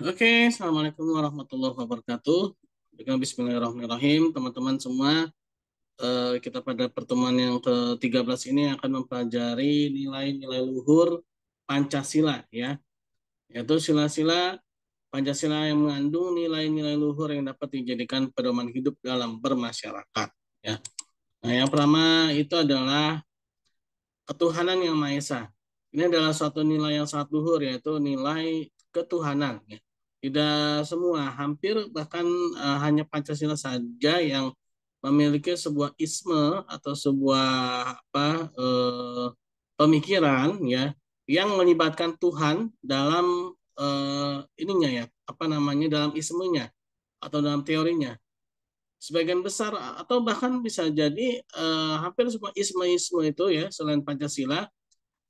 Oke, Assalamualaikum warahmatullahi wabarakatuh. Dengan Bismillahirrahmanirrahim, teman-teman semua, kita pada pertemuan yang ke-13 ini akan mempelajari nilai-nilai luhur Pancasila, ya, yaitu sila-sila Pancasila yang mengandung nilai-nilai luhur yang dapat dijadikan pedoman hidup dalam bermasyarakat. Ya. Nah, yang pertama itu adalah ketuhanan yang Maha Esa. Ini adalah suatu nilai yang sangat luhur, yaitu nilai ketuhanan. Ya. Tidak semua, hampir bahkan hanya Pancasila saja yang memiliki sebuah isme atau sebuah pemikiran, ya, yang melibatkan Tuhan dalam ininya, ya, apa namanya, dalam ismenya atau dalam teorinya. Sebagian besar atau bahkan bisa jadi hampir semua isme-isme itu, ya, selain Pancasila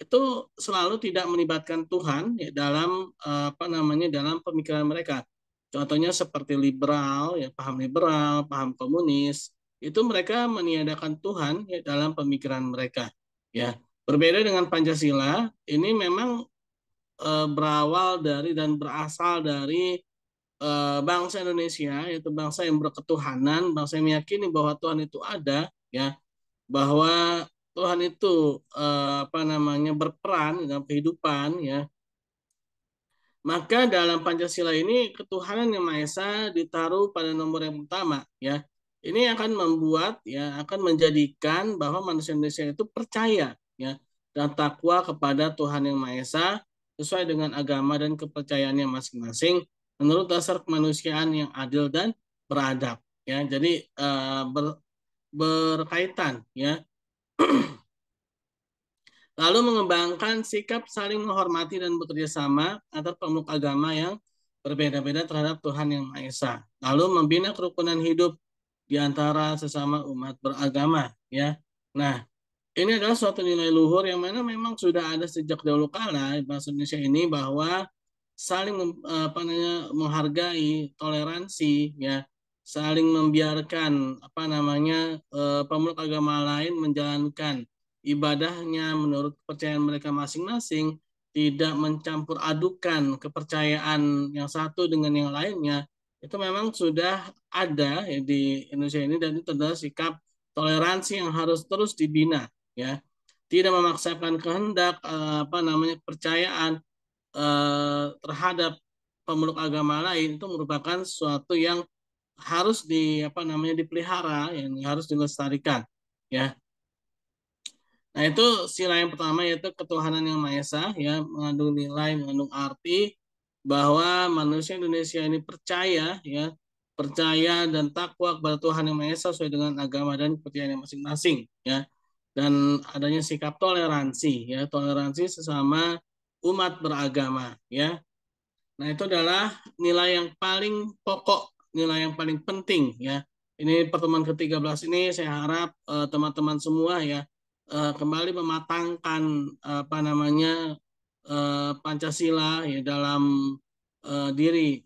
itu selalu tidak melibatkan Tuhan, ya, dalam apa namanya, dalam pemikiran mereka. Contohnya seperti liberal, ya, paham komunis, itu mereka meniadakan Tuhan, ya, dalam pemikiran mereka. Ya, berbeda dengan Pancasila, ini memang berawal dari dan berasal dari bangsa Indonesia, yaitu bangsa yang berketuhanan, bangsa yang meyakini bahwa Tuhan itu ada, ya, bahwa Tuhan itu apa namanya, berperan dalam kehidupan, ya. Maka dalam Pancasila ini ketuhanan yang Maha Esa ditaruh pada nomor yang pertama, ya. Ini akan membuat, ya, akan menjadikan bahwa manusia Indonesia itu percaya, ya, dan takwa kepada Tuhan yang Maha Esa sesuai dengan agama dan kepercayaannya masing-masing menurut dasar kemanusiaan yang adil dan beradab, ya. Jadi berkaitan, ya. Lalu mengembangkan sikap saling menghormati dan bekerja sama antar pemeluk agama yang berbeda-beda terhadap Tuhan yang Maha Esa. Lalu membina kerukunan hidup di antara sesama umat beragama, ya. Nah, ini adalah suatu nilai luhur yang mana memang sudah ada sejak dahulu kala di bangsa Indonesia ini, bahwa saling apa namanya, menghargai, toleransi, ya, saling membiarkan apa namanya, pemeluk agama lain menjalankan ibadahnya menurut kepercayaan mereka masing-masing, tidak mencampur adukan kepercayaan yang satu dengan yang lainnya, itu memang sudah ada, ya, di Indonesia ini, dan itu adalah sikap toleransi yang harus terus dibina, ya. Tidak memaksakan kehendak apa namanya, kepercayaan terhadap pemeluk agama lain itu merupakan sesuatu yang harus apa namanya, dipelihara, yang harus dilestarikan, ya. Nah, itu sila yang pertama, yaitu ketuhanan yang Maha Esa, ya, mengandung nilai, mengandung arti bahwa manusia Indonesia ini percaya, ya, percaya dan takwa kepada Tuhan yang Maha Esa sesuai dengan agama dan kepercayaan masing-masing, ya. Dan adanya sikap toleransi, ya, toleransi sesama umat beragama, ya. Nah, itu adalah nilai yang paling pokok, nilai yang paling penting, ya. Ini pertemuan ke-13 ini saya harap teman-teman semua, ya, kembali mematangkan apa namanya, Pancasila, ya, dalam diri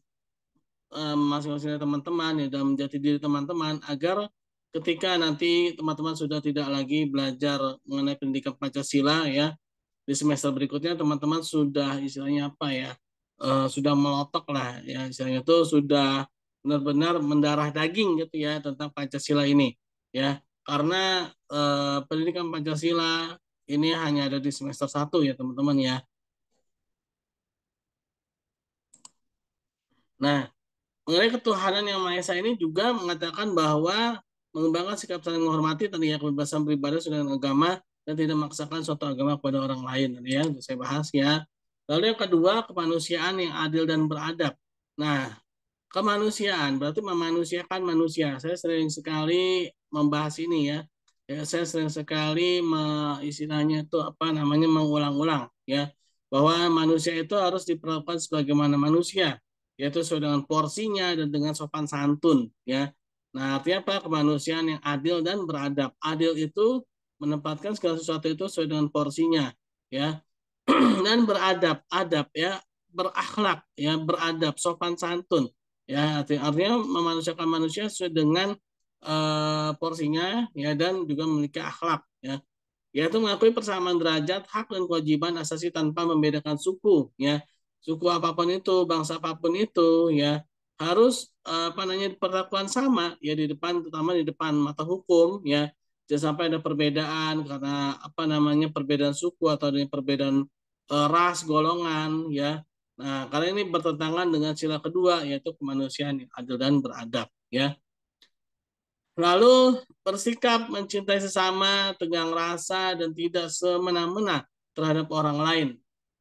masing-masing teman-teman, ya, dalam jati diri teman-teman, agar ketika nanti teman-teman sudah tidak lagi belajar mengenai pendidikan Pancasila, ya, di semester berikutnya teman-teman sudah istilahnya apa, ya, sudah melotok lah, ya, istilahnya itu sudah benar-benar mendarah daging gitu, ya, tentang Pancasila ini, ya, karena pendidikan Pancasila ini hanya ada di semester 1, ya, teman-teman, ya. Nah, mengenai ketuhanan yang Maha Esa ini juga mengatakan bahwa mengembangkan sikap saling menghormati tadi, ya, kebebasan beribadah sesuai dengan agama dan tidak memaksakan suatu agama kepada orang lain, tadi, ya, saya bahas, ya. Lalu yang kedua, kemanusiaan yang adil dan beradab. Nah, kemanusiaan berarti memanusiakan manusia. Saya sering sekali membahas ini, ya. Ya, saya sering sekali istilahnya itu apa namanya, mengulang-ulang, ya, bahwa manusia itu harus diperlakukan sebagaimana manusia, yaitu sesuai dengan porsinya dan dengan sopan santun, ya. Nah, artinya apa? Kemanusiaan yang adil dan beradab. Adil itu menempatkan segala sesuatu itu sesuai dengan porsinya, ya. Dan beradab, adab, ya, berakhlak, ya, beradab, sopan santun, ya, artinya memanusiakan manusia sesuai dengan porsinya, ya, dan juga memiliki akhlak, ya, yaitu mengakui persamaan derajat, hak dan kewajiban asasi tanpa membedakan suku, ya, suku apapun itu, bangsa apapun itu, ya harus apa namanya diperlakukan sama ya di depan, terutama di depan mata hukum ya. Jangan sampai ada perbedaan karena apa namanya perbedaan suku atau ada perbedaan ras, golongan ya. Nah, karena ini bertentangan dengan sila kedua yaitu kemanusiaan yang adil dan beradab ya. Lalu bersikap mencintai sesama, tegang rasa, dan tidak semena-mena terhadap orang lain.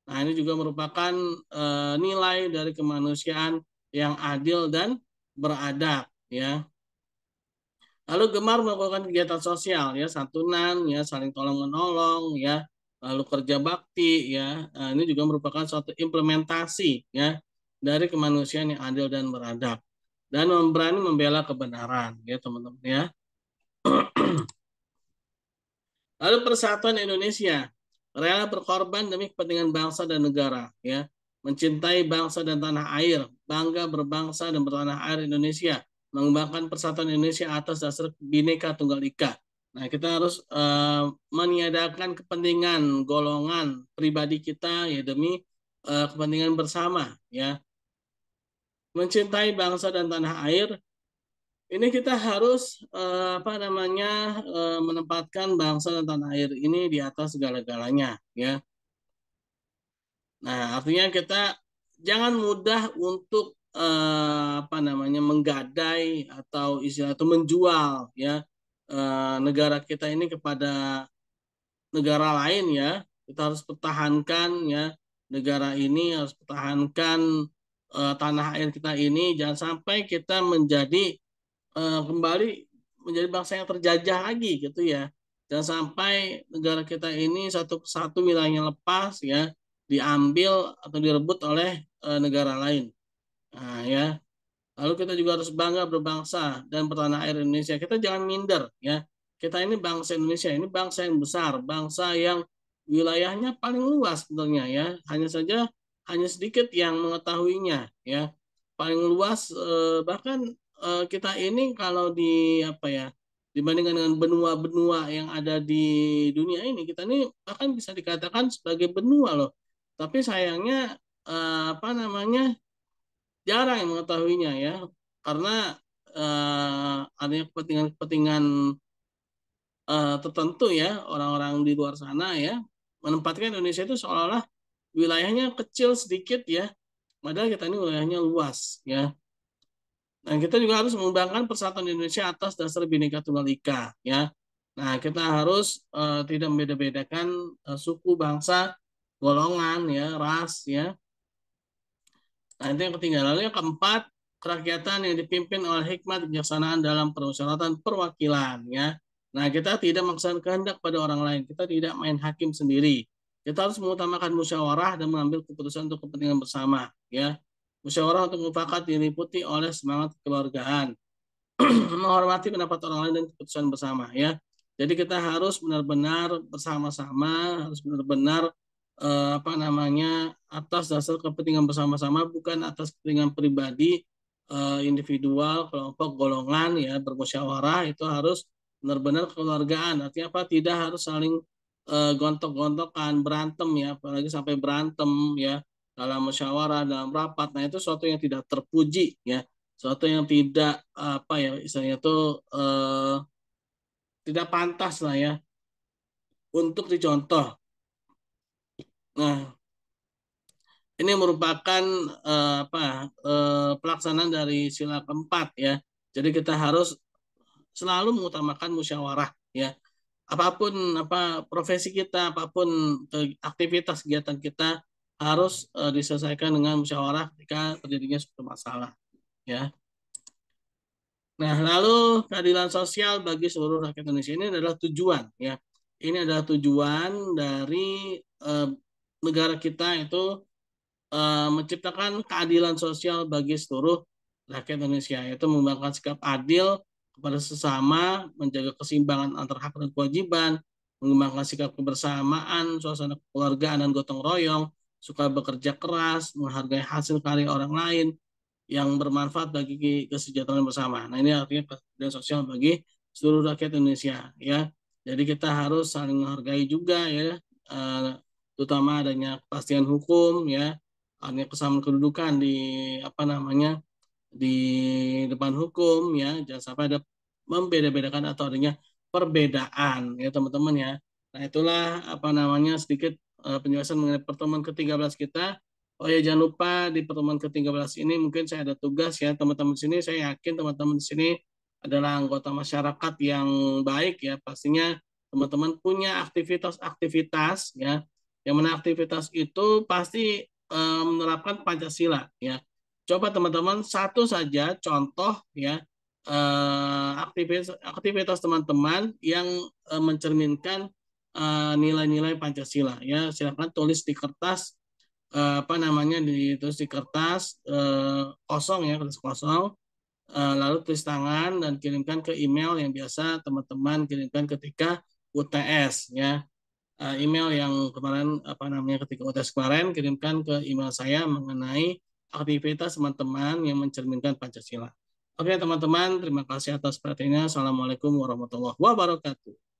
Nah, ini juga merupakan nilai dari kemanusiaan yang adil dan beradab, ya. Lalu gemar melakukan kegiatan sosial, ya, santunan, ya, saling tolong menolong, ya, lalu kerja bakti, ya. Nah, ini juga merupakan suatu implementasi, ya, dari kemanusiaan yang adil dan beradab dan berani membela kebenaran, ya, teman-teman, ya. Lalu Persatuan Indonesia rela berkorban demi kepentingan bangsa dan negara, ya, mencintai bangsa dan tanah air, bangga berbangsa dan bertanah air Indonesia, mengembangkan Persatuan Indonesia atas dasar Bhinneka Tunggal Ika. Nah, kita harus meniadakan kepentingan golongan pribadi kita ya demi kepentingan bersama, ya, mencintai bangsa dan tanah air. Ini kita harus apa namanya menempatkan bangsa dan tanah air ini di atas segala-galanya, ya. Nah, artinya kita jangan mudah untuk apa namanya menggadai atau istilah itu menjual ya negara kita ini kepada negara lain ya. Kita harus pertahankan ya negara ini, harus pertahankan tanah air kita ini, jangan sampai kita menjadi kembali menjadi bangsa yang terjajah lagi gitu ya. Jangan sampai negara kita ini satu persatu wilayahnya lepas ya, diambil atau direbut oleh negara lain. Nah, ya. Lalu kita juga harus bangga berbangsa dan bertanah air Indonesia. Kita jangan minder ya. Kita ini bangsa Indonesia, ini bangsa yang besar, bangsa yang wilayahnya paling luas sebenarnya ya. Hanya sedikit yang mengetahuinya ya. Paling luas bahkan kita ini kalau di apa ya dibandingkan dengan benua-benua yang ada di dunia ini, kita ini bahkan bisa dikatakan sebagai benua loh. Tapi sayangnya apa namanya jarang yang mengetahuinya ya, karena adanya kepentingan-kepentingan tertentu ya orang-orang di luar sana ya menempatkan Indonesia itu seolah-olah wilayahnya kecil sedikit ya, padahal kita ini wilayahnya luas ya. Nah, kita juga harus mengembangkan persatuan Indonesia atas dasar Bhinneka Tunggal Ika ya. Nah, kita harus tidak membeda-bedakan suku, bangsa, golongan ya, ras ya. Nah, itu yang ketiga. Lalu yang keempat, kerakyatan yang dipimpin oleh hikmat kebijaksanaan dalam permusyawaratan perwakilan. Ya. Nah, kita tidak memaksakan kehendak pada orang lain. Kita tidak main hakim sendiri. Kita harus mengutamakan musyawarah dan mengambil keputusan untuk kepentingan bersama. Ya. Musyawarah untuk mufakat diliputi oleh semangat kekeluargaan, menghormati pendapat orang lain dan keputusan bersama. Ya. Jadi kita harus benar-benar bersama-sama, harus benar-benar apa namanya atas dasar kepentingan bersama-sama bukan atas kepentingan pribadi individual kelompok golongan ya bermusyawarah itu harus benar-benar kekeluargaan artinya apa tidak harus saling gontok-gontokan berantem ya apalagi sampai berantem ya dalam musyawarah dalam rapat nah itu suatu yang tidak terpuji ya suatu yang tidak apa ya istilahnya itu tidak pantas lah ya untuk dicontoh. Nah, ini merupakan pelaksanaan dari sila keempat ya. Jadi kita harus selalu mengutamakan musyawarah ya. Apapun profesi kita, apapun aktivitas kegiatan kita harus diselesaikan dengan musyawarah ketika terjadinya suatu masalah ya. Nah, lalu keadilan sosial bagi seluruh rakyat Indonesia ini adalah tujuan ya. Ini adalah tujuan dari negara kita itu menciptakan keadilan sosial bagi seluruh rakyat Indonesia, yaitu mengembangkan sikap adil kepada sesama, menjaga keseimbangan antara hak dan kewajiban, mengembangkan sikap kebersamaan, suasana kekeluargaan dan gotong royong, suka bekerja keras, menghargai hasil karya orang lain yang bermanfaat bagi kesejahteraan bersama. Nah, ini artinya keadilan sosial bagi seluruh rakyat Indonesia, ya. Jadi kita harus saling menghargai juga, ya, terutama adanya kepastian hukum, ya, artinya kesamaan kedudukan di apa namanya di depan hukum ya, jangan sampai ada membeda-bedakan atau adanya perbedaan ya teman-teman ya. Nah itulah apa namanya sedikit penjelasan mengenai pertemuan ke-13 kita. Oh ya jangan lupa di pertemuan ke-13 ini mungkin saya ada tugas ya teman-teman di sini. Saya yakin teman-teman di sini adalah anggota masyarakat yang baik ya. Pastinya teman-teman punya aktivitas-aktivitas ya. Yang mana aktivitas itu pasti menerapkan Pancasila ya. Coba teman-teman satu saja contoh ya aktivitas teman-teman yang mencerminkan nilai-nilai Pancasila ya silakan tulis di kertas apa namanya ditulis di kertas kosong ya kertas kosong lalu tulis tangan dan kirimkan ke email yang biasa teman-teman kirimkan ketika UTS ya. Email yang kemarin apa namanya ketika UTS kemarin kirimkan ke email saya mengenai aktivitas teman-teman yang mencerminkan Pancasila. Oke teman-teman, terima kasih atas perhatiannya. Assalamualaikum warahmatullahi wabarakatuh.